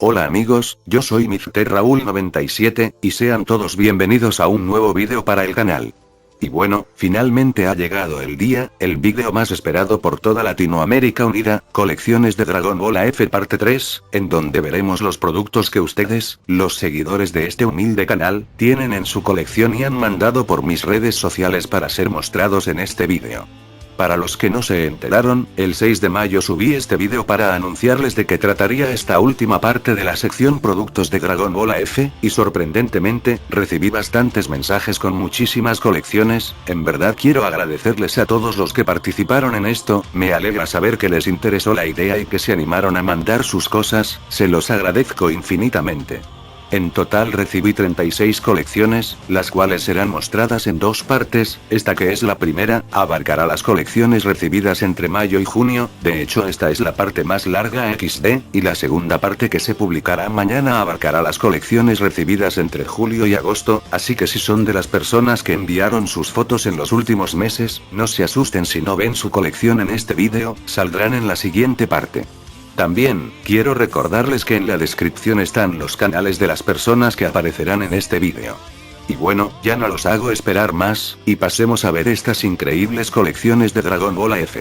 Hola amigos, yo soy Mr. Raúl97, y sean todos bienvenidos a un nuevo vídeo para el canal. Y bueno, finalmente ha llegado el día, el vídeo más esperado por toda Latinoamérica unida, colecciones de Dragon Ball AF parte 3, en donde veremos los productos que ustedes, los seguidores de este humilde canal, tienen en su colección y han mandado por mis redes sociales para ser mostrados en este vídeo. Para los que no se enteraron, el 6 de mayo subí este vídeo para anunciarles de que trataría esta última parte de la sección productos de Dragon Ball AF, y sorprendentemente, recibí bastantes mensajes con muchísimas colecciones. En verdad quiero agradecerles a todos los que participaron en esto, me alegra saber que les interesó la idea y que se animaron a mandar sus cosas, se los agradezco infinitamente. En total recibí 36 colecciones, las cuales serán mostradas en dos partes. Esta, que es la primera, abarcará las colecciones recibidas entre mayo y junio, de hecho esta es la parte más larga XD, y la segunda parte, que se publicará mañana, abarcará las colecciones recibidas entre julio y agosto, así que si son de las personas que enviaron sus fotos en los últimos meses, no se asusten si no ven su colección en este vídeo, saldrán en la siguiente parte. También, quiero recordarles que en la descripción están los canales de las personas que aparecerán en este vídeo. Y bueno, ya no los hago esperar más, y pasemos a ver estas increíbles colecciones de Dragon Ball AF.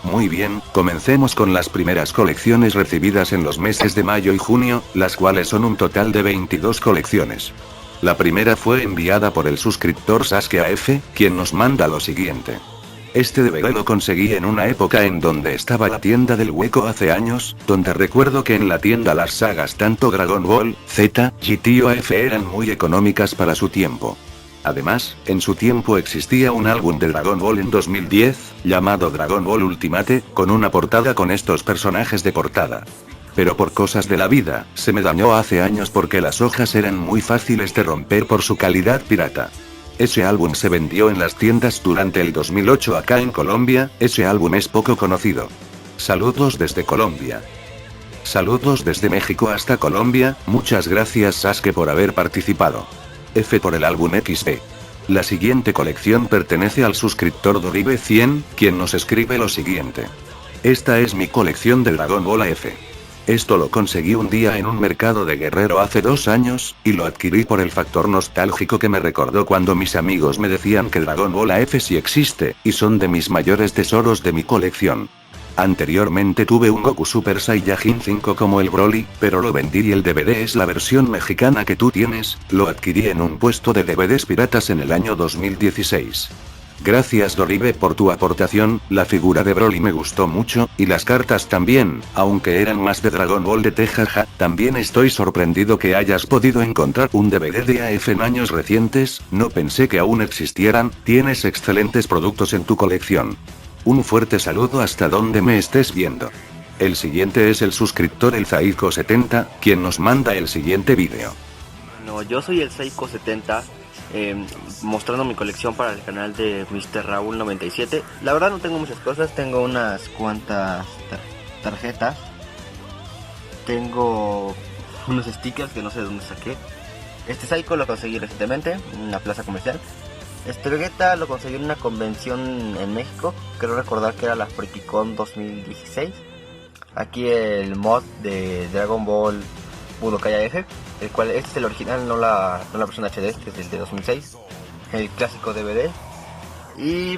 Muy bien, comencemos con las primeras colecciones recibidas en los meses de mayo y junio, las cuales son un total de 22 colecciones. La primera fue enviada por el suscriptor Sasuke AF, quien nos manda lo siguiente. Este DVD lo conseguí en una época en donde estaba la tienda del hueco hace años, donde recuerdo que en la tienda las sagas tanto Dragon Ball, Z, GT o AF eran muy económicas para su tiempo. Además, en su tiempo existía un álbum de Dragon Ball en 2010, llamado Dragon Ball Ultimate, con una portada con estos personajes de portada. Pero por cosas de la vida, se me dañó hace años porque las hojas eran muy fáciles de romper por su calidad pirata. Ese álbum se vendió en las tiendas durante el 2008 acá en Colombia, ese álbum es poco conocido. Saludos desde Colombia. Saludos desde México hasta Colombia, muchas gracias Sasuke por haber participado. F por el álbum XD. La siguiente colección pertenece al suscriptor Doribe100, quien nos escribe lo siguiente. Esta es mi colección de Dragon Ball AF. Esto lo conseguí un día en un mercado de Guerrero hace 2 años, y lo adquirí por el factor nostálgico que me recordó cuando mis amigos me decían que Dragon Ball AF sí existe, y son de mis mayores tesoros de mi colección. Anteriormente tuve un Goku Super Saiyajin 5 como el Broly, pero lo vendí y el DVD es la versión mexicana que tú tienes, lo adquirí en un puesto de DVDs piratas en el año 2016. Gracias Doribe por tu aportación, la figura de Broly me gustó mucho, y las cartas también, aunque eran más de Dragon Ball de jaja. También estoy sorprendido que hayas podido encontrar un DVD de AF en años recientes, no pensé que aún existieran, tienes excelentes productos en tu colección. Un fuerte saludo hasta donde me estés viendo. El siguiente es el suscriptor el Zaiko70, quien nos manda el siguiente vídeo. No, yo soy el Zaiko70. Mostrando mi colección para el canal de Mr. Raúl97. La verdad no tengo muchas cosas, tengo unas cuantas tarjetas, tengo unos stickers que no sé de dónde saqué. Este Psycho lo conseguí recientemente en una plaza comercial. Este Vegeta lo conseguí en una convención en México, creo recordar que era la FreakyCon 2016. Aquí el mod de Dragon Ball Budokai AF, el cual este es el original, no la versión HD, este es el de 2006, el clásico DVD. Y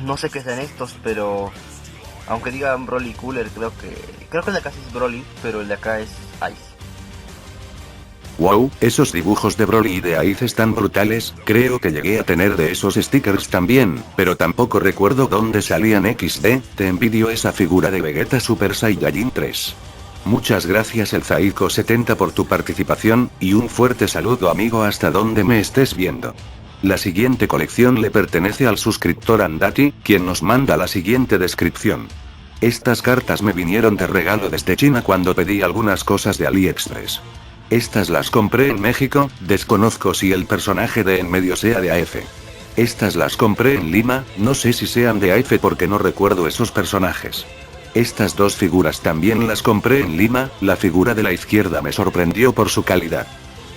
no sé qué sean estos, pero aunque digan Broly Cooler, creo que el de acá sí es Broly, pero el de acá es Ice. Wow, esos dibujos de Broly y de Ice están brutales, creo que llegué a tener de esos stickers también, pero tampoco recuerdo dónde salían XD, te envidio esa figura de Vegeta Super Saiyajin 3. Muchas gracias el Zaiko70 por tu participación, y un fuerte saludo amigo hasta donde me estés viendo. La siguiente colección le pertenece al suscriptor Andati, quien nos manda la siguiente descripción. Estas cartas me vinieron de regalo desde China cuando pedí algunas cosas de AliExpress. Estas las compré en México, desconozco si el personaje de en medio sea de AF. Estas las compré en Lima, no sé si sean de AF porque no recuerdo esos personajes. Estas dos figuras también las compré en Lima, la figura de la izquierda me sorprendió por su calidad.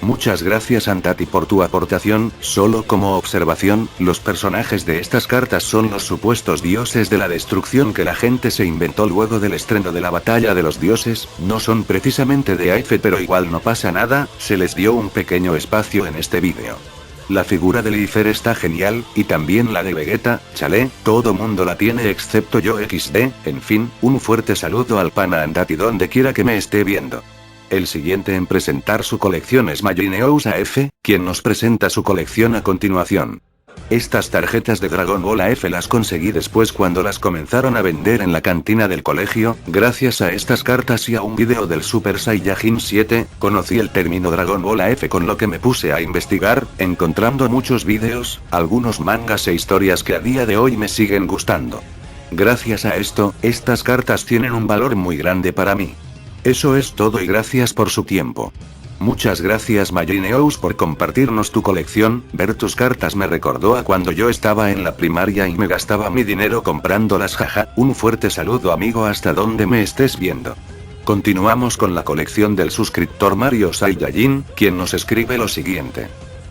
Muchas gracias Antati por tu aportación. Solo como observación, los personajes de estas cartas son los supuestos dioses de la destrucción que la gente se inventó luego del estreno de la batalla de los dioses, no son precisamente de AF, pero igual no pasa nada, se les dio un pequeño espacio en este vídeo. La figura de Lifer está genial, y también la de Vegeta, chale, todo mundo la tiene excepto yo XD, en fin, un fuerte saludo al pana Andati donde quiera que me esté viendo. El siguiente en presentar su colección es Majineous AF, quien nos presenta su colección a continuación. Estas tarjetas de Dragon Ball AF las conseguí después cuando las comenzaron a vender en la cantina del colegio, gracias a estas cartas y a un video del Super Saiyajin 7, conocí el término Dragon Ball AF con lo que me puse a investigar, encontrando muchos videos, algunos mangas e historias que a día de hoy me siguen gustando. Gracias a esto, estas cartas tienen un valor muy grande para mí. Eso es todo y gracias por su tiempo. Muchas gracias Majineous por compartirnos tu colección, ver tus cartas me recordó a cuando yo estaba en la primaria y me gastaba mi dinero comprándolas jaja, un fuerte saludo amigo hasta donde me estés viendo. Continuamos con la colección del suscriptor Mario Saiyajin, quien nos escribe lo siguiente.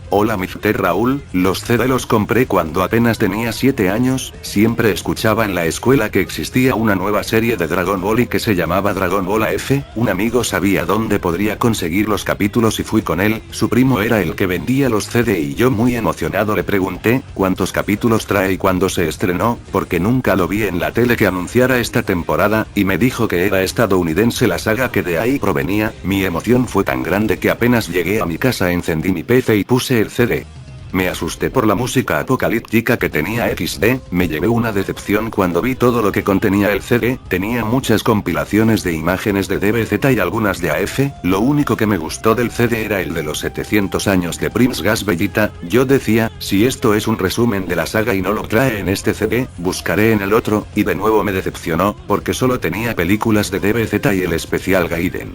Hola Mr. Raúl, los CD los compré cuando apenas tenía 7 años, siempre escuchaba en la escuela que existía una nueva serie de Dragon Ball y que se llamaba Dragon Ball AF, un amigo sabía dónde podría conseguir los capítulos y fui con él, su primo era el que vendía los CD y yo muy emocionado le pregunté, ¿cuántos capítulos trae y cuándo se estrenó? Porque nunca lo vi en la tele que anunciara esta temporada, y me dijo que era estadounidense la saga que de ahí provenía, mi emoción fue tan grande que apenas llegué a mi casa encendí mi PC y puse el CD. Me asusté por la música apocalíptica que tenía XD, me llevé una decepción cuando vi todo lo que contenía el CD, tenía muchas compilaciones de imágenes de DBZ y algunas de AF, lo único que me gustó del CD era el de los 700 años de Prince Gas Bellita, yo decía, si esto es un resumen de la saga y no lo trae en este CD, buscaré en el otro, y de nuevo me decepcionó, porque solo tenía películas de DBZ y el especial Gaiden.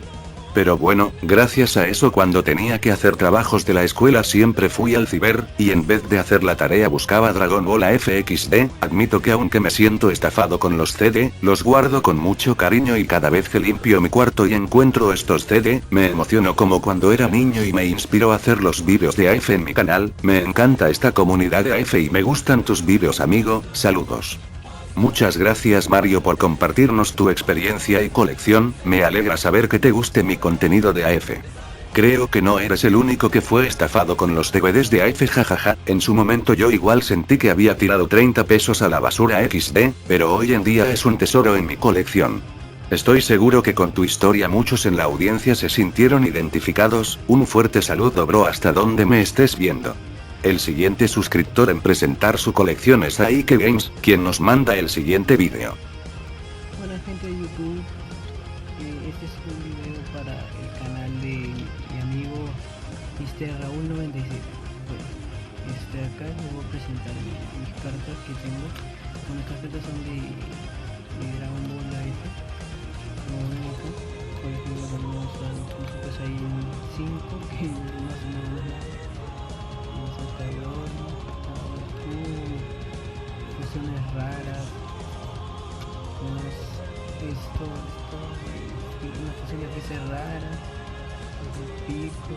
Pero bueno, gracias a eso cuando tenía que hacer trabajos de la escuela siempre fui al ciber, y en vez de hacer la tarea buscaba Dragon Ball AFXD, admito que aunque me siento estafado con los CD, los guardo con mucho cariño y cada vez que limpio mi cuarto y encuentro estos CD, me emociono como cuando era niño y me inspiró a hacer los vídeos de AF en mi canal, me encanta esta comunidad de AF y me gustan tus vídeos amigo, saludos. Muchas gracias Mario por compartirnos tu experiencia y colección, me alegra saber que te guste mi contenido de AF. Creo que no eres el único que fue estafado con los DVDs de AF jajaja, en su momento yo igual sentí que había tirado 30 pesos a la basura XD, pero hoy en día es un tesoro en mi colección. Estoy seguro que con tu historia muchos en la audiencia se sintieron identificados, un fuerte saludo bro hasta donde me estés viendo. El siguiente suscriptor en presentar su colección es Aike Games, quien nos manda el siguiente vídeo. Hola gente de YouTube, este es un video para el canal de mi amigo Mr. Raúl 97. Bueno, acá les voy a presentar mis cartas que tengo. Bueno, estas cartas son de Dragon Ball AF. Como ven acá, por ejemplo, tenemos a Super Saiyan 5, que más o menos fusiones raras, una fusión de piezas raras, el pico,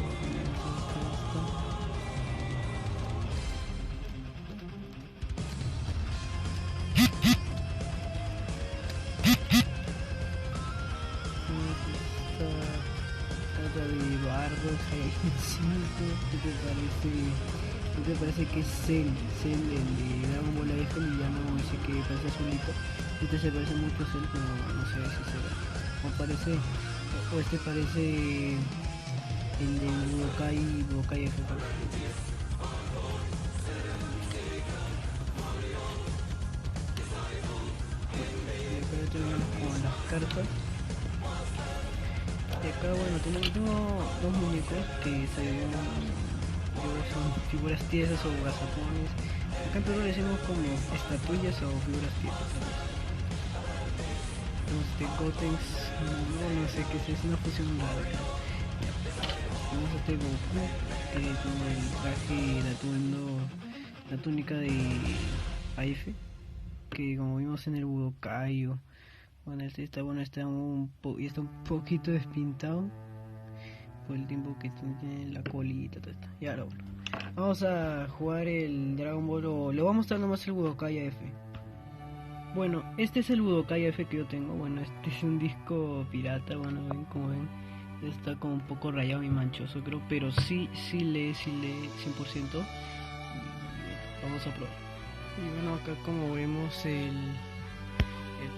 carta de Bardo, Saiyajin 5, ¿qué te parece que es Cell, el de Dragon Ball AF? Y ya no dice que parece azulito. Este se parece mucho a Cell, pero no sé si será. O parece, o este parece el de Budokai F. Y acá ya terminamos con las cartas. Y acá bueno, tengo dos muñecos que son figuras tiesas o gazapones. Acá en Perú le decimos como estatuillas o figuras tiesas. Tenemos Gotenks, no sé qué es una fusión rara. Tenemos Goku, que tiene el traje, el atuendo, la túnica de AF, que como vimos en el Budokai. Bueno, está un poquito despintado. por el tiempo que tiene la colita. Y ahora bueno, vamos a jugar el Dragon Ball, o le voy a mostrar nomás el Budokai AF. Bueno, este es el Budokai AF que yo tengo. Bueno, este es un disco pirata, bueno, ven como ven. Está como un poco rayado y manchoso creo, pero sí lee 100%. Y vamos a probar. Y bueno, acá como vemos el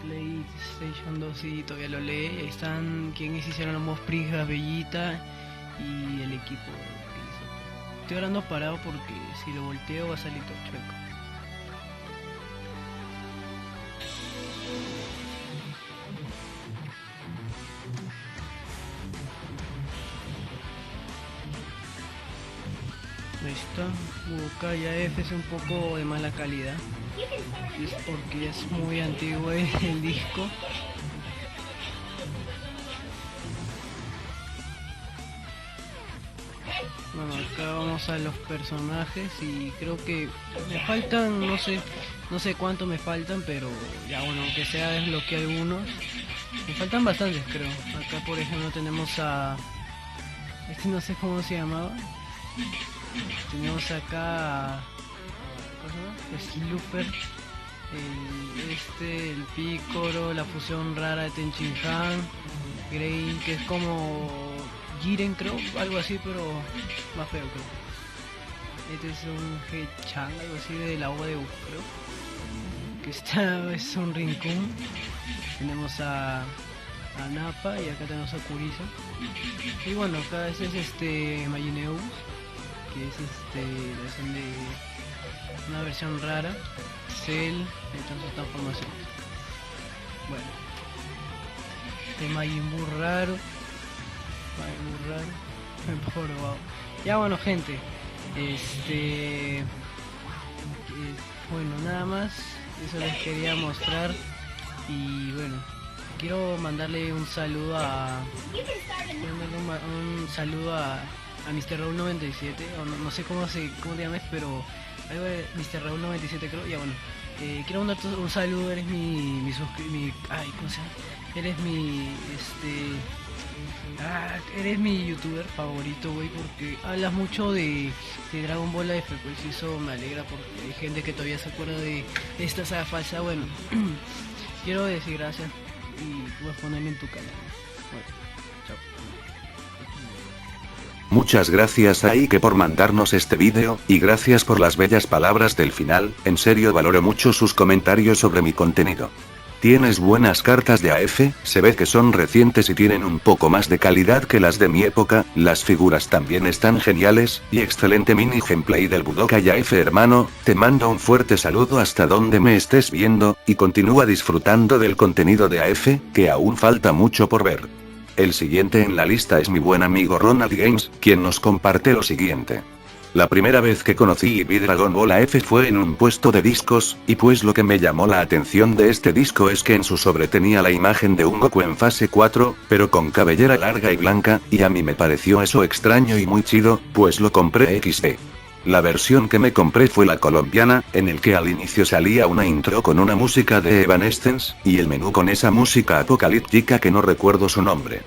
PlayStation 2 y todavía lo lee. Ahí están quienes hicieron los mods, Prijas, Bellita y el equipo que hizo. Estoy hablando parado porque si lo volteo va a salir todo chueco. Ahí está, Budokai AF es un poco de mala calidad. Es porque es muy antiguo el disco. Bueno, acá vamos a los personajes y creo que me faltan, no sé cuánto me faltan, pero ya bueno, aunque sea desbloquear algunos. Me faltan bastantes creo. Acá por ejemplo tenemos a... este no sé cómo se llamaba. Tenemos acá... Slooper, el Piccolo, la fusión rara de Tenchinhan, Grey, que es como Jiren creo, algo así, pero más feo creo. Este es un He-chan, algo así de la ova de Uf, creo. Que esta es un Rincón. Tenemos a Nappa y acá tenemos a Kuriza. Y bueno, acá este es Majineus, que es versión de... una versión rara, Cell, en sus transformaciones. Bueno, Majin Buu raro, pobre wow. Ya bueno gente, bueno nada más, eso les quería mostrar. Y bueno, quiero mandarle un saludo a Mr. Raúl 97, o no sé cómo te llamas, pero algo de Mr. Raúl 97 creo. Ya bueno, quiero mandarte un saludo. Eres mi ¿cómo se llama? Eres mi youtuber favorito, güey, porque hablas mucho de Dragon Ball AF, pues eso me alegra porque hay gente que todavía se acuerda de esta saga falsa. Bueno, quiero decir gracias y puedes ponerme en tu canal. Bueno, chao. Muchas gracias a Ike por mandarnos este vídeo, y gracias por las bellas palabras del final. En serio valoro mucho sus comentarios sobre mi contenido. Tienes buenas cartas de AF, se ve que son recientes y tienen un poco más de calidad que las de mi época, las figuras también están geniales, y excelente mini gameplay del Budokai AF hermano. Te mando un fuerte saludo hasta donde me estés viendo, y continúa disfrutando del contenido de AF, que aún falta mucho por ver. El siguiente en la lista es mi buen amigo Ronald Games, quien nos comparte lo siguiente. La primera vez que conocí y vi Dragon Ball AF fue en un puesto de discos, y pues lo que me llamó la atención de este disco es que en su sobre tenía la imagen de un Goku en fase 4, pero con cabellera larga y blanca, y a mí me pareció eso extraño y muy chido, pues lo compré XD. La versión que me compré fue la colombiana, en el que al inicio salía una intro con una música de Evanescence, y el menú con esa música apocalíptica que no recuerdo su nombre.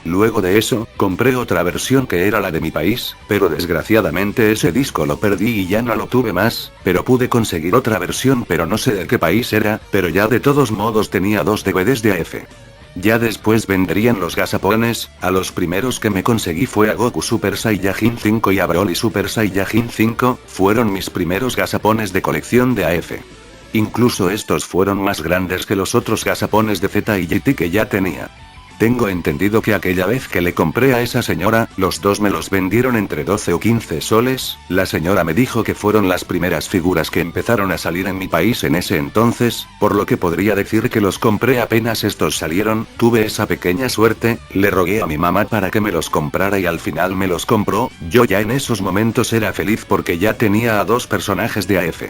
Luego de eso, compré otra versión que era la de mi país, pero desgraciadamente ese disco lo perdí y ya no lo tuve más, pero pude conseguir otra versión pero no sé de qué país era, pero ya de todos modos tenía 2 DVDs de AF. Ya después vendrían los gasapones, a los primeros que me conseguí fue a Goku Super Saiyajin 5 y a Broly Super Saiyajin 5, fueron mis primeros gasapones de colección de AF. Incluso estos fueron más grandes que los otros gasapones de Z y GT que ya tenía. Tengo entendido que aquella vez que le compré a esa señora, los dos me los vendieron entre 12 o 15 soles, la señora me dijo que fueron las primeras figuras que empezaron a salir en mi país en ese entonces, por lo que podría decir que los compré apenas estos salieron. Tuve esa pequeña suerte, le rogué a mi mamá para que me los comprara y al final me los compró. Yo ya en esos momentos era feliz porque ya tenía a 2 personajes de AF.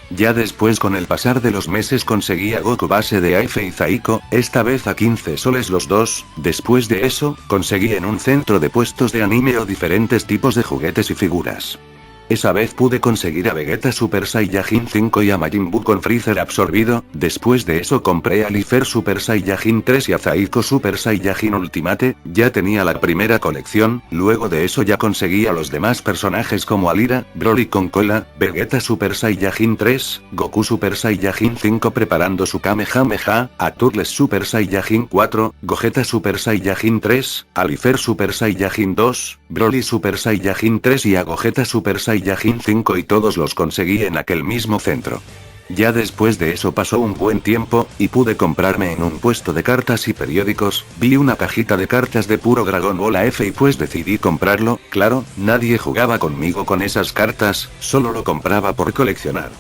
Ya después con el pasar de los meses conseguí a Goku base de AF y Zaiko, esta vez a 15 soles los dos. Después de eso, conseguí en un centro de puestos de anime o diferentes tipos de juguetes y figuras. Esa vez pude conseguir a Vegeta Super Saiyajin 5 y a Majin Buu con Freezer absorbido. Después de eso compré a Lifer Super Saiyajin 3 y a Zaiko Super Saiyajin Ultimate. Ya tenía la primera colección. Luego de eso ya conseguí a los demás personajes como Alira, Broly con cola, Vegeta Super Saiyajin 3, Goku Super Saiyajin 5 preparando su Kamehameha, a Turles Super Saiyajin 4, Gogeta Super Saiyajin 3, a Lifer Super Saiyajin 2, Broly Super Saiyajin 3 y a Gogeta Super Saiyajin 5 y todos los conseguí en aquel mismo centro. Ya después de eso pasó un buen tiempo, y pude comprarme en un puesto de cartas y periódicos, vi una cajita de cartas de puro Dragon Ball AF y pues decidí comprarlo. Claro, nadie jugaba conmigo con esas cartas, solo lo compraba por coleccionar.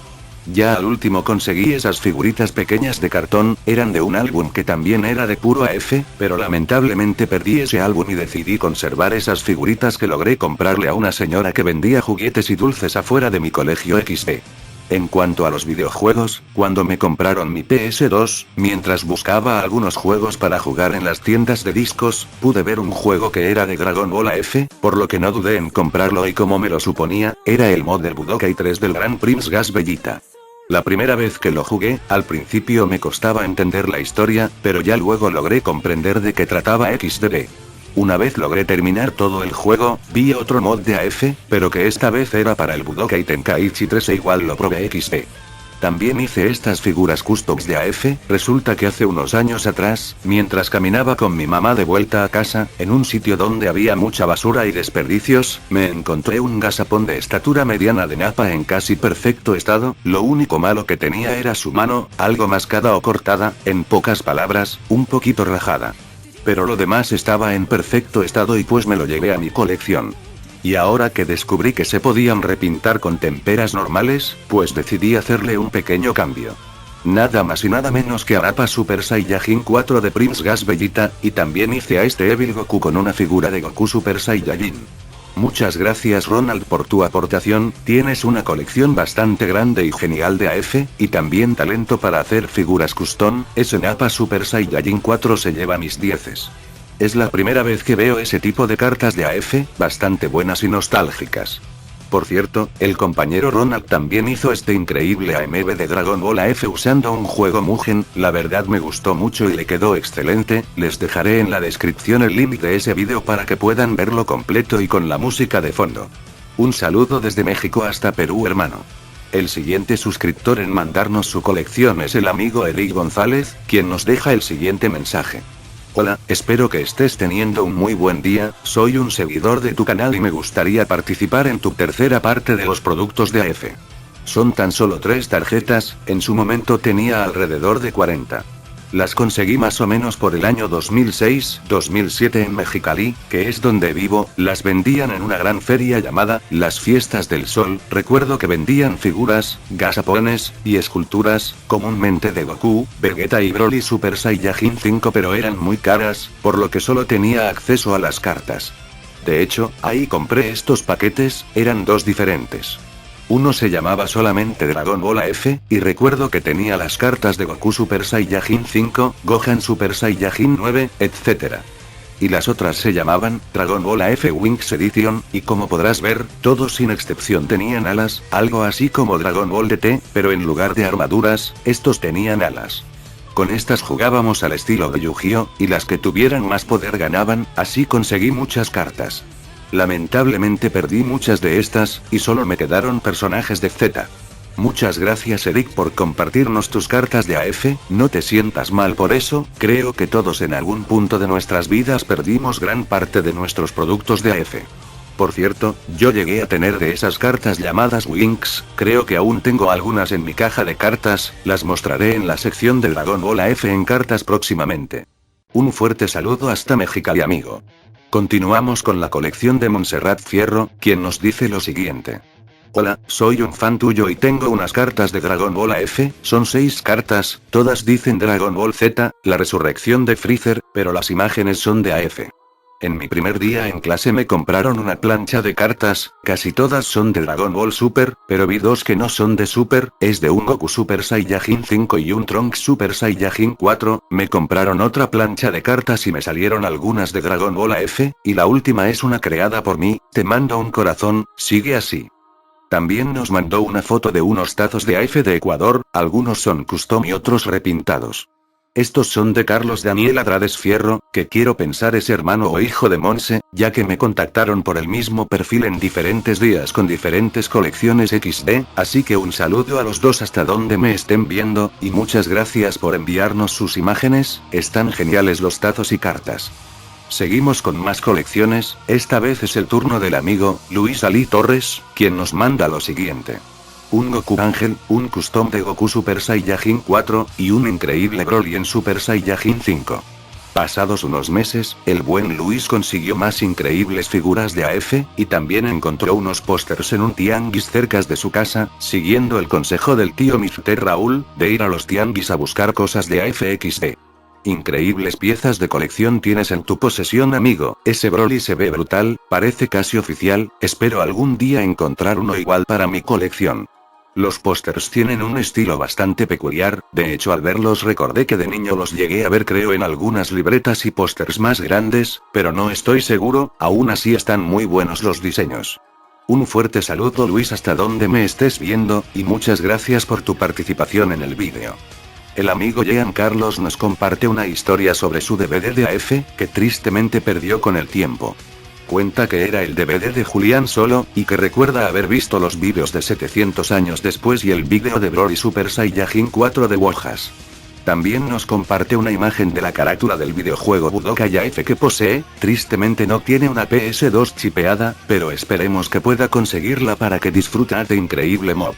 Ya al último conseguí esas figuritas pequeñas de cartón, eran de un álbum que también era de puro AF, pero lamentablemente perdí ese álbum y decidí conservar esas figuritas que logré comprarle a una señora que vendía juguetes y dulces afuera de mi colegio XD. En cuanto a los videojuegos, cuando me compraron mi PS2, mientras buscaba algunos juegos para jugar en las tiendas de discos, pude ver un juego que era de Dragon Ball AF, por lo que no dudé en comprarlo y como me lo suponía, era el mod del Budokai 3 del Gran Prince Gas Bellita. La primera vez que lo jugué, al principio me costaba entender la historia, pero ya luego logré comprender de qué trataba XD. Una vez logré terminar todo el juego, vi otro mod de AF, pero que esta vez era para el Budokai Tenkaichi 3 e igual lo probé XD. También hice estas figuras customs de AF, resulta que hace unos años atrás, mientras caminaba con mi mamá de vuelta a casa, en un sitio donde había mucha basura y desperdicios, me encontré un gazapón de estatura mediana de Nappa en casi perfecto estado. Lo único malo que tenía era su mano, algo mascada o cortada, en pocas palabras, un poquito rajada. Pero lo demás estaba en perfecto estado y pues me lo llevé a mi colección. Y ahora que descubrí que se podían repintar con temperas normales, pues decidí hacerle un pequeño cambio. Nada más y nada menos que a Nappa Super Saiyajin 4 de Prince Gas Bellita, y también hice a este Evil Goku con una figura de Goku Super Saiyajin. Muchas gracias Ronald por tu aportación, tienes una colección bastante grande y genial de AF, y también talento para hacer figuras custom. Ese Nappa Super Saiyajin 4 se lleva mis dieces. Es la primera vez que veo ese tipo de cartas de AF, bastante buenas y nostálgicas. Por cierto, el compañero Ronald también hizo este increíble AMV de Dragon Ball AF usando un juego Mugen, la verdad me gustó mucho y le quedó excelente. Les dejaré en la descripción el link de ese vídeo para que puedan verlo completo y con la música de fondo. Un saludo desde México hasta Perú hermano. El siguiente suscriptor en mandarnos su colección es el amigo Eric González, quien nos deja el siguiente mensaje. Hola, espero que estés teniendo un muy buen día, soy un seguidor de tu canal y me gustaría participar en tu tercera parte de los productos de AF. Son tan solo 3 tarjetas, en su momento tenía alrededor de 40. Las conseguí más o menos por el año 2006-2007 en Mexicali, que es donde vivo. Las vendían en una gran feria llamada Las Fiestas del Sol. Recuerdo que vendían figuras, gazapones y esculturas, comúnmente de Goku, Vegeta y Broly Super Saiyajin 5, pero eran muy caras, por lo que solo tenía acceso a las cartas. De hecho, ahí compré estos paquetes, eran 2 diferentes. Uno se llamaba solamente Dragon Ball AF, y recuerdo que tenía las cartas de Goku Super Saiyajin 5, Gohan Super Saiyajin 9, etc. Y las otras se llamaban Dragon Ball AF Wings Edition, y como podrás ver, todos sin excepción tenían alas, algo así como Dragon Ball DT, pero en lugar de armaduras, estos tenían alas. Con estas jugábamos al estilo de Yu-Gi-Oh, y las que tuvieran más poder ganaban, así conseguí muchas cartas. Lamentablemente perdí muchas de estas, y solo me quedaron personajes de Z. Muchas gracias Eric por compartirnos tus cartas de AF, no te sientas mal por eso, creo que todos en algún punto de nuestras vidas perdimos gran parte de nuestros productos de AF. Por cierto, yo llegué a tener de esas cartas llamadas Winx, creo que aún tengo algunas en mi caja de cartas, las mostraré en la sección de Dragon Ball AF en cartas próximamente. Un fuerte saludo hasta Mexicali amigo. Continuamos con la colección de Montserrat Fierro, quien nos dice lo siguiente. Hola, soy un fan tuyo y tengo unas cartas de Dragon Ball AF, son 6 cartas, todas dicen Dragon Ball Z, la resurrección de Freezer, pero las imágenes son de AF. En mi primer día en clase me compraron una plancha de cartas, casi todas son de Dragon Ball Super, pero vi 2 que no son de Super, es de un Goku Super Saiyajin 5 y un Trunks Super Saiyajin 4, me compraron otra plancha de cartas y me salieron algunas de Dragon Ball AF, y la última es una creada por mí, te mando un corazón, sigue así. También nos mandó una foto de unos tazos de AF de Ecuador, algunos son custom y otros repintados. Estos son de Carlos Daniel Adrades Fierro, que quiero pensar es hermano o hijo de Monse, ya que me contactaron por el mismo perfil en diferentes días con diferentes colecciones XD, así que un saludo a los dos hasta donde me estén viendo, y muchas gracias por enviarnos sus imágenes, están geniales los tazos y cartas. Seguimos con más colecciones, esta vez es el turno del amigo, Luis Ali Torres, quien nos manda lo siguiente. Un Goku Ángel, un custom de Goku Super Saiyajin 4, y un increíble Broly en Super Saiyajin 5. Pasados unos meses, el buen Luis consiguió más increíbles figuras de AF, y también encontró unos pósters en un tianguis cerca de su casa, siguiendo el consejo del tío Mr. Raúl, de ir a los tianguis a buscar cosas de AF XD. Increíbles piezas de colección tienes en tu posesión, amigo, ese Broly se ve brutal, parece casi oficial, espero algún día encontrar uno igual para mi colección. Los pósters tienen un estilo bastante peculiar, de hecho al verlos recordé que de niño los llegué a ver creo en algunas libretas y pósters más grandes, pero no estoy seguro, aún así están muy buenos los diseños. Un fuerte saludo Luis hasta donde me estés viendo, y muchas gracias por tu participación en el vídeo. El amigo Jean Carlos nos comparte una historia sobre su DVD de AF, que tristemente perdió con el tiempo. Cuenta que era el DVD de Julián Solo, y que recuerda haber visto los vídeos de 700 años después y el vídeo de Broly Super Saiyajin 4 de Wojas. También nos comparte una imagen de la carátula del videojuego Budokai AF que posee, tristemente no tiene una PS2 chipeada, pero esperemos que pueda conseguirla para que disfrute de increíble mob.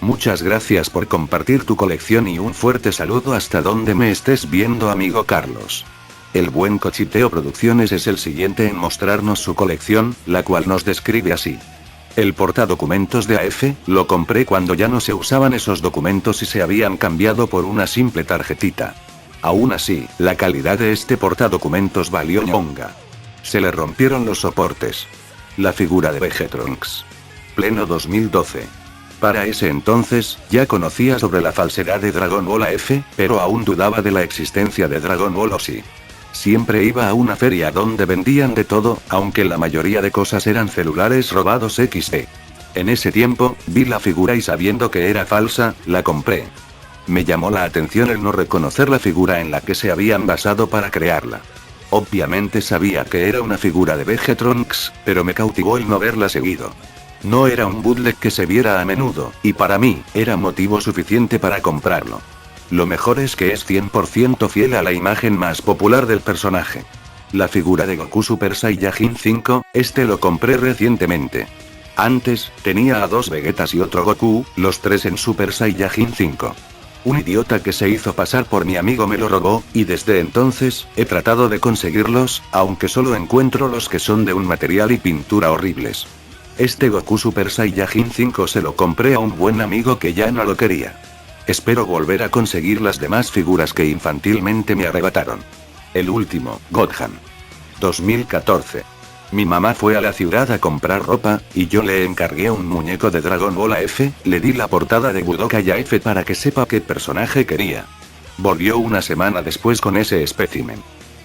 Muchas gracias por compartir tu colección y un fuerte saludo hasta donde me estés viendo, amigo Carlos. El buen Cochiteo Producciones es el siguiente en mostrarnos su colección, la cual nos describe así. El portadocumentos de AF, lo compré cuando ya no se usaban esos documentos y se habían cambiado por una simple tarjetita. Aún así, la calidad de este portadocumentos valió ñonga. Se le rompieron los soportes. La figura de Vegetrunks. Pleno 2012. Para ese entonces, ya conocía sobre la falsedad de Dragon Ball AF, pero aún dudaba de la existencia de Dragon Ball OSI. Siempre iba a una feria donde vendían de todo, aunque la mayoría de cosas eran celulares robados XD. En ese tiempo, vi la figura y sabiendo que era falsa, la compré. Me llamó la atención el no reconocer la figura en la que se habían basado para crearla. Obviamente sabía que era una figura de Vegetrunks, pero me cautivó el no verla seguido. No era un bootleg que se viera a menudo, y para mí, era motivo suficiente para comprarlo. Lo mejor es que es 100% fiel a la imagen más popular del personaje. La figura de Goku Super Saiyajin 5, este lo compré recientemente. Antes, tenía a 2 Vegetas y otro Goku, los 3 en Super Saiyajin 5. Un idiota que se hizo pasar por mi amigo me lo robó, y desde entonces, he tratado de conseguirlos, aunque solo encuentro los que son de un material y pintura horribles. Este Goku Super Saiyajin 5 se lo compré a un buen amigo que ya no lo quería. Espero volver a conseguir las demás figuras que infantilmente me arrebataron. El último, Gohan. 2014. Mi mamá fue a la ciudad a comprar ropa, y yo le encargué un muñeco de Dragon Ball AF, le di la portada de Budokai AF para que sepa qué personaje quería. Volvió una semana después con ese espécimen.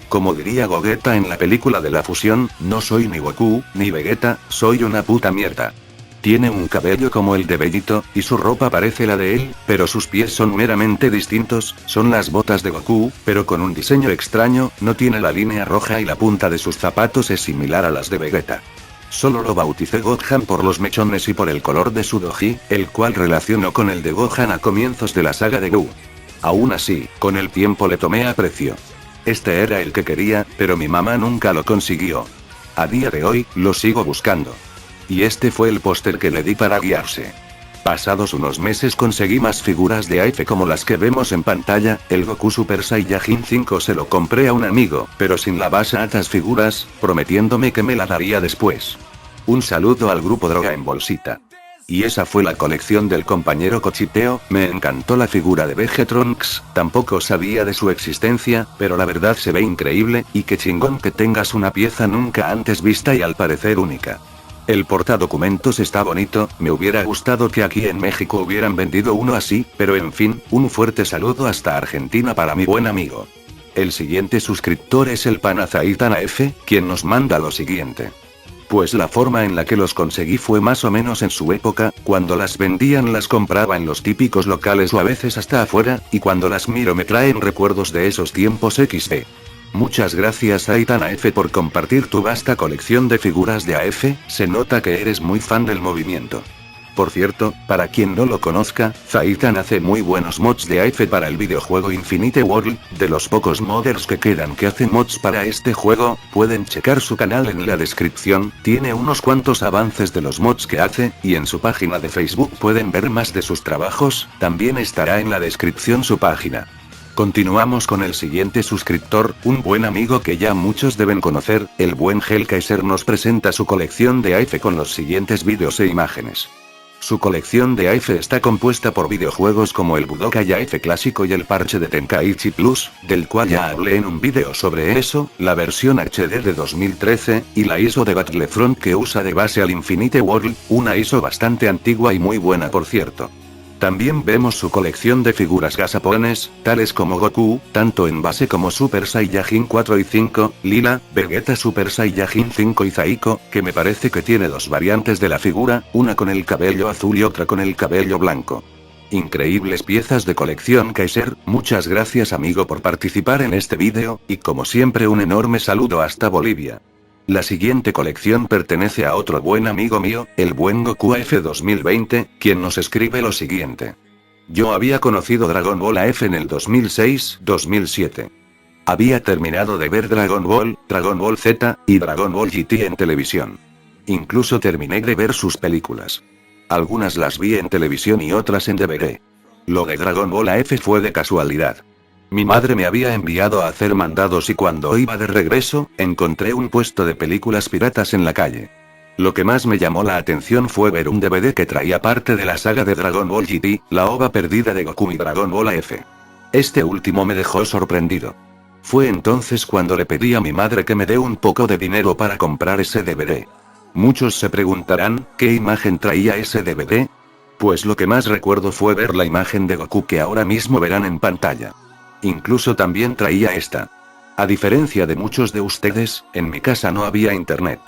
Como diría Gogeta en la película de la fusión, no soy ni Goku, ni Vegeta, soy una puta mierda. Tiene un cabello como el de Bellito, y su ropa parece la de él, pero sus pies son meramente distintos, son las botas de Goku, pero con un diseño extraño, no tiene la línea roja y la punta de sus zapatos es similar a las de Vegeta. Solo lo bauticé Gohan por los mechones y por el color de su doji, el cual relaciono con el de Gohan a comienzos de la saga de Gu. Aún así, con el tiempo le tomé aprecio. Este era el que quería, pero mi mamá nunca lo consiguió. A día de hoy, lo sigo buscando. Y este fue el póster que le di para guiarse. Pasados unos meses conseguí más figuras de AF como las que vemos en pantalla, el Goku Super Saiyajin 5 se lo compré a un amigo, pero sin la base a estas figuras, prometiéndome que me la daría después. Un saludo al grupo Droga en Bolsita. Y esa fue la colección del compañero Cochiteo, me encantó la figura de Vegetrunks, tampoco sabía de su existencia, pero la verdad se ve increíble, y qué chingón que tengas una pieza nunca antes vista y al parecer única. El portadocumentos está bonito, me hubiera gustado que aquí en México hubieran vendido uno así, pero en fin, un fuerte saludo hasta Argentina para mi buen amigo. El siguiente suscriptor es el Panazaitan AF, quien nos manda lo siguiente. Pues la forma en la que los conseguí fue más o menos en su época, cuando las vendían las compraba en los típicos locales o a veces hasta afuera, y cuando las miro me traen recuerdos de esos tiempos XD. Muchas gracias Aitan AF por compartir tu vasta colección de figuras de AF, se nota que eres muy fan del movimiento. Por cierto, para quien no lo conozca, Zaitan hace muy buenos mods de AF para el videojuego Infinite World, de los pocos modders que quedan que hacen mods para este juego, pueden checar su canal en la descripción, tiene unos cuantos avances de los mods que hace, y en su página de Facebook pueden ver más de sus trabajos, también estará en la descripción su página. Continuamos con el siguiente suscriptor, un buen amigo que ya muchos deben conocer, el buen Hellkaiser nos presenta su colección de AF con los siguientes vídeos e imágenes. Su colección de AF está compuesta por videojuegos como el Budokai AF clásico y el parche de Tenkaichi Plus, del cual ya hablé en un vídeo sobre eso, la versión HD de 2013, y la ISO de Battlefront que usa de base al Infinite World, una ISO bastante antigua y muy buena por cierto. También vemos su colección de figuras gasapones, tales como Goku, tanto en base como Super Saiyajin 4 y 5, Lila, Vegeta Super Saiyajin 5 y Zaiko, que me parece que tiene dos variantes de la figura, una con el cabello azul y otra con el cabello blanco. Increíbles piezas de colección Kaiser, muchas gracias amigo por participar en este vídeo, y como siempre un enorme saludo hasta Bolivia. La siguiente colección pertenece a otro buen amigo mío, el buen Goku AF 2020, quien nos escribe lo siguiente. Yo había conocido Dragon Ball AF en el 2006-2007. Había terminado de ver Dragon Ball Z, y Dragon Ball GT en televisión. Incluso terminé de ver sus películas. Algunas las vi en televisión y otras en DVD. Lo de Dragon Ball AF fue de casualidad. Mi madre me había enviado a hacer mandados y cuando iba de regreso, encontré un puesto de películas piratas en la calle. Lo que más me llamó la atención fue ver un DVD que traía parte de la saga de Dragon Ball GT, la ova perdida de Goku y Dragon Ball AF. Este último me dejó sorprendido. Fue entonces cuando le pedí a mi madre que me dé un poco de dinero para comprar ese DVD. Muchos se preguntarán, ¿qué imagen traía ese DVD? Pues lo que más recuerdo fue ver la imagen de Goku que ahora mismo verán en pantalla. Incluso también traía esta. A diferencia de muchos de ustedes, en mi casa no había internet.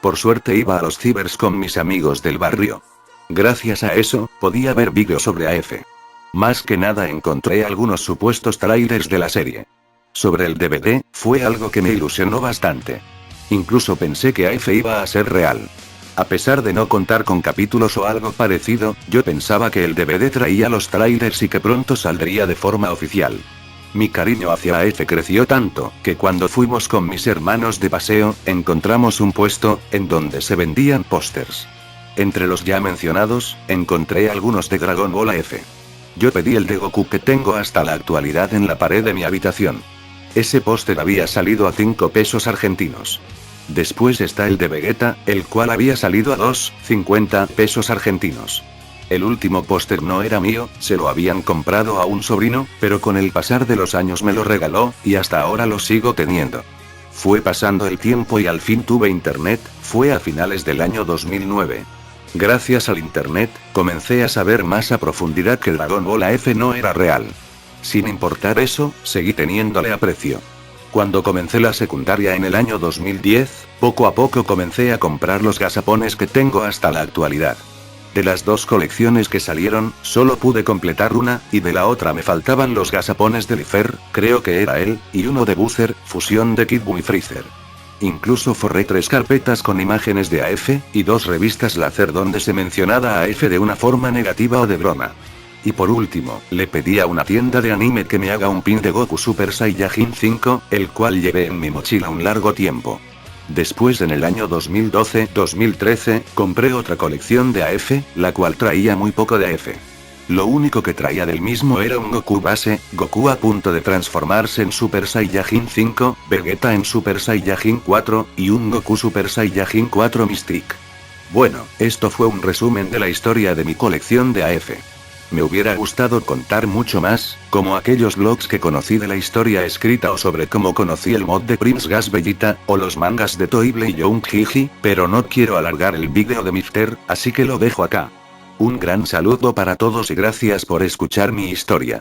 Por suerte iba a los cibers con mis amigos del barrio. Gracias a eso, podía ver vídeos sobre AF. Más que nada encontré algunos supuestos trailers de la serie. Sobre el DVD, fue algo que me ilusionó bastante. Incluso pensé que AF iba a ser real. A pesar de no contar con capítulos o algo parecido, yo pensaba que el DVD traía los trailers y que pronto saldría de forma oficial. Mi cariño hacia AF creció tanto, que cuando fuimos con mis hermanos de paseo, encontramos un puesto, en donde se vendían pósters. Entre los ya mencionados, encontré algunos de Dragon Ball AF. Yo pedí el de Goku que tengo hasta la actualidad en la pared de mi habitación. Ese póster había salido a 5 pesos argentinos. Después está el de Vegeta, el cual había salido a 2,50 pesos argentinos. El último póster no era mío, se lo habían comprado a un sobrino, pero con el pasar de los años me lo regaló, y hasta ahora lo sigo teniendo. Fue pasando el tiempo y al fin tuve internet, fue a finales del año 2009. Gracias al internet, comencé a saber más a profundidad que Dragon Ball AF no era real. Sin importar eso, seguí teniéndole aprecio. Cuando comencé la secundaria en el año 2010, poco a poco comencé a comprar los gasapones que tengo hasta la actualidad. De las 2 colecciones que salieron, solo pude completar una, y de la otra me faltaban los gasapones de Lifer, creo que era él, y uno de Boozer, fusión de Kid Buu y Freezer. Incluso forré 3 carpetas con imágenes de AF, y 2 revistas láser donde se mencionaba a AF de una forma negativa o de broma. Y por último, le pedí a una tienda de anime que me haga un pin de Goku Super Saiyajin 5, el cual llevé en mi mochila un largo tiempo. Después en el año 2012-2013, compré otra colección de AF, la cual traía muy poco de AF. Lo único que traía del mismo era un Goku base, Goku a punto de transformarse en Super Saiyajin 5, Vegeta en Super Saiyajin 4, y un Goku Super Saiyajin 4 Mystic. Bueno, esto fue un resumen de la historia de mi colección de AF. Me hubiera gustado contar mucho más, como aquellos blogs que conocí de la historia escrita o sobre cómo conocí el mod de Prince Gas Bellita, o los mangas de Toible y Young Jiji, pero no quiero alargar el vídeo de Mr., así que lo dejo acá. Un gran saludo para todos y gracias por escuchar mi historia.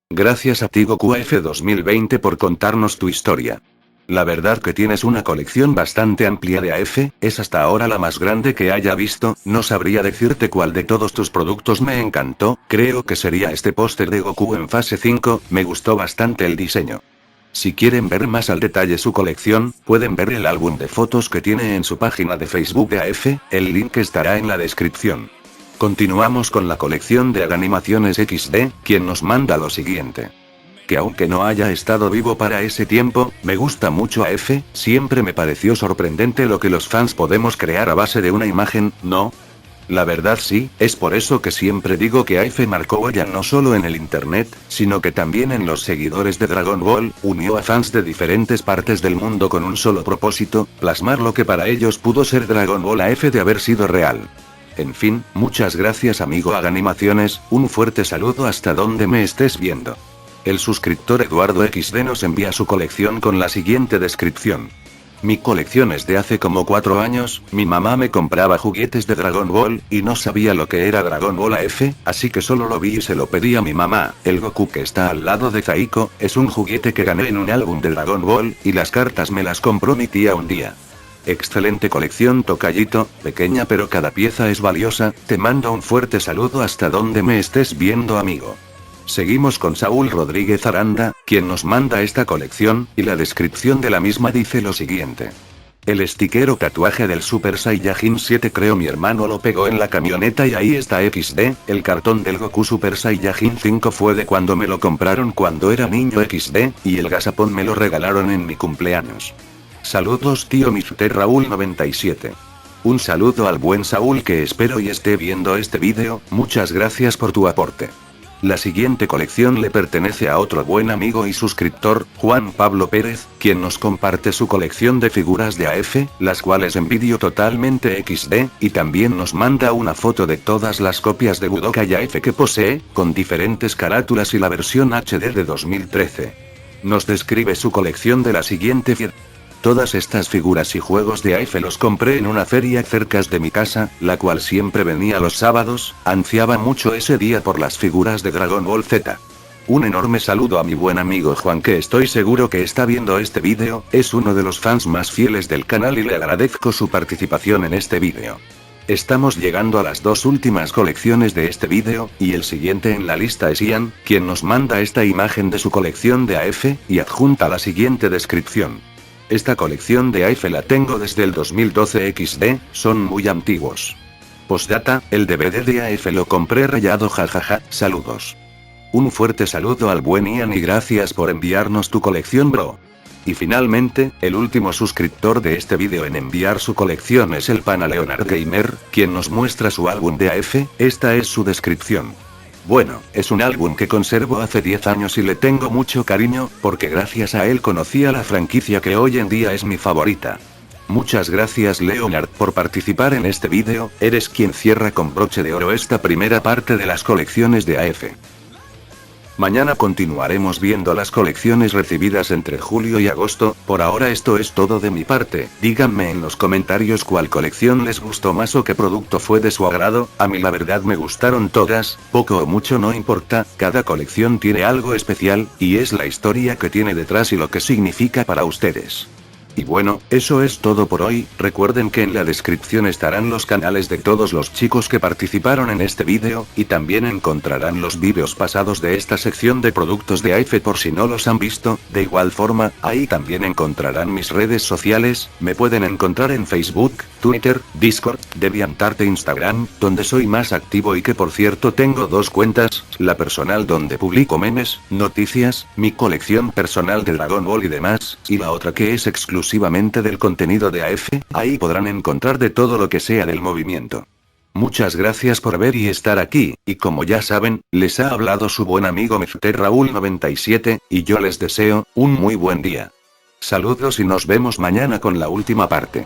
Gracias a ti Goku AF 2020 por contarnos tu historia. La verdad que tienes una colección bastante amplia de AF, es hasta ahora la más grande que haya visto, no sabría decirte cuál de todos tus productos me encantó, creo que sería este póster de Goku en fase 5, me gustó bastante el diseño. Si quieren ver más al detalle su colección, pueden ver el álbum de fotos que tiene en su página de Facebook de AF, el link estará en la descripción. Continuamos con la colección de Animaciones XD, quien nos manda lo siguiente. Que aunque no haya estado vivo para ese tiempo, me gusta mucho AF, siempre me pareció sorprendente lo que los fans podemos crear a base de una imagen, ¿no? La verdad sí, es por eso que siempre digo que AF marcó huella no solo en el internet, sino que también en los seguidores de Dragon Ball, unió a fans de diferentes partes del mundo con un solo propósito, plasmar lo que para ellos pudo ser Dragon Ball AF de haber sido real. En fin, muchas gracias amigo Animaciones, un fuerte saludo hasta donde me estés viendo. El suscriptor Eduardo XD nos envía su colección con la siguiente descripción. Mi colección es de hace como 4 años, mi mamá me compraba juguetes de Dragon Ball, y no sabía lo que era Dragon Ball AF, así que solo lo vi y se lo pedí a mi mamá. El Goku que está al lado de Zaiko, es un juguete que gané en un álbum de Dragon Ball, y las cartas me las compró mi tía un día. Excelente colección tocallito, pequeña pero cada pieza es valiosa, te mando un fuerte saludo hasta donde me estés viendo amigo. Seguimos con Saúl Rodríguez Aranda, quien nos manda esta colección, y la descripción de la misma dice lo siguiente. El sticker o tatuaje del Super Saiyajin 7 creo mi hermano lo pegó en la camioneta y ahí está XD, el cartón del Goku Super Saiyajin 5 fue de cuando me lo compraron cuando era niño XD, y el gazapón me lo regalaron en mi cumpleaños. Saludos tío Mr. Raúl 97. Un saludo al buen Saúl que espero y esté viendo este vídeo, muchas gracias por tu aporte. La siguiente colección le pertenece a otro buen amigo y suscriptor, Juan Pablo Pérez, quien nos comparte su colección de figuras de AF, las cuales envidio totalmente XD, y también nos manda una foto de todas las copias de Budokai AF que posee, con diferentes carátulas y la versión HD de 2013. Nos describe su colección de la siguiente forma. Todas estas figuras y juegos de AF los compré en una feria cerca de mi casa, la cual siempre venía los sábados, ansiaba mucho ese día por las figuras de Dragon Ball Z. Un enorme saludo a mi buen amigo Juan que estoy seguro que está viendo este vídeo, es uno de los fans más fieles del canal y le agradezco su participación en este vídeo. Estamos llegando a las 2 últimas colecciones de este vídeo, y el siguiente en la lista es Ian, quien nos manda esta imagen de su colección de AF, y adjunta la siguiente descripción. Esta colección de AF la tengo desde el 2012 XD, son muy antiguos. Postdata, el DVD de AF lo compré rayado jajaja, saludos. Un fuerte saludo al buen Ian y gracias por enviarnos tu colección bro. Y finalmente, el último suscriptor de este vídeo en enviar su colección es el pana Leonard Gamer, quien nos muestra su álbum de AF, esta es su descripción. Bueno, es un álbum que conservo hace 10 años y le tengo mucho cariño, porque gracias a él conocí a la franquicia que hoy en día es mi favorita. Muchas gracias Leonard por participar en este vídeo, eres quien cierra con broche de oro esta primera parte de las colecciones de AF. Mañana continuaremos viendo las colecciones recibidas entre julio y agosto, por ahora esto es todo de mi parte, díganme en los comentarios cuál colección les gustó más o qué producto fue de su agrado, a mí la verdad me gustaron todas, poco o mucho no importa, cada colección tiene algo especial, y es la historia que tiene detrás y lo que significa para ustedes. Y bueno, eso es todo por hoy, recuerden que en la descripción estarán los canales de todos los chicos que participaron en este vídeo, y también encontrarán los vídeos pasados de esta sección de productos de AF por si no los han visto, de igual forma, ahí también encontrarán mis redes sociales, me pueden encontrar en Facebook, Twitter, Discord, DeviantArt e Instagram, donde soy más activo y que por cierto tengo 2 cuentas, la personal donde publico memes, noticias, mi colección personal de Dragon Ball y demás, y la otra que es exclusivamente del contenido de AF, ahí podrán encontrar de todo lo que sea del movimiento. Muchas gracias por ver y estar aquí, y como ya saben, les ha hablado su buen amigo Mr. Raúl 97, y yo les deseo un muy buen día. Saludos y nos vemos mañana con la última parte.